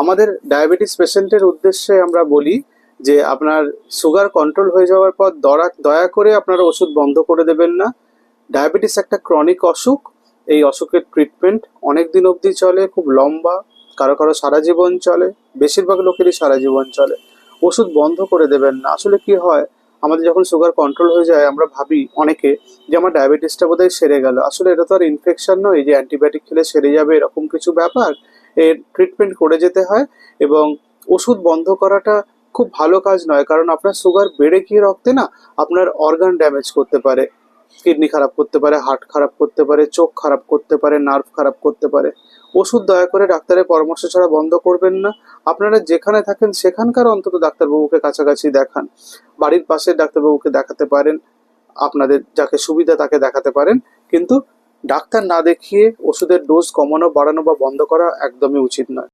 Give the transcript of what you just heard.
আমাদের ডায়াবেটিস পেশেন্টের উদ্দেশ্যে আমরা বলি যে আপনার সুগার কন্ট্রোল হয়ে যাওয়ার পর দয়া করে আপনারা ওষুধ বন্ধ করে দেবেন না। ডায়াবেটিস একটা ক্রনিক অসুখ। এই অসুখের ট্রিটমেন্ট অনেক দিন অবধি চলে, খুব লম্বা, কারো কারো সারা জীবন চলে, বেশিরভাগ লোকেরই সারা জীবন চলে। ওষুধ বন্ধ করে দেবেন না। আসলে কি হয়, আমাদের যখন সুগার কন্ট্রোল হয়ে যায় আমরা ভাবি অনেকে যে আমার ডায়াবেটিসটা বোধহয় সেরে গেল। আসলে এটা তো আর ইনফেকশন নয় যে অ্যান্টিবায়োটিক খেলে সেরে যাবে এরকম কিছু ব্যাপার। এর ট্রিটমেন্ট করে যেতে হয়। এবং ওষুধ বন্ধ করাটা খুব ভালো কাজ নয়, কারণ আপনার সুগার বেড়ে গিয়ে রক্তে না আপনার অর্গান ড্যামেজ করতে পারে, কিডনি খারাপ করতে পারে, হার্ট খারাপ করতে পারে, চোখ খারাপ করতে পারে, নার্ভ খারাপ করতে পারে। ওষুধ দয়া করে ডাক্তারের পরামর্শ ছাড়া বন্ধ করবেন না। আপনারা যেখানে থাকেন সেখানকার অন্তত ডাক্তারবাবুকে কাছাকাছি দেখান। বাড়ির পাশের ডাক্তারবাবুকে দেখাতে পারেন, আপনাদের যাকে সুবিধা তাকে দেখাতে পারেন, কিন্তু ডাক্তার না দেখিয়ে ওষুধের ডোজ কমানো, বাড়ানো বা বন্ধ করা একদমই উচিত নয়।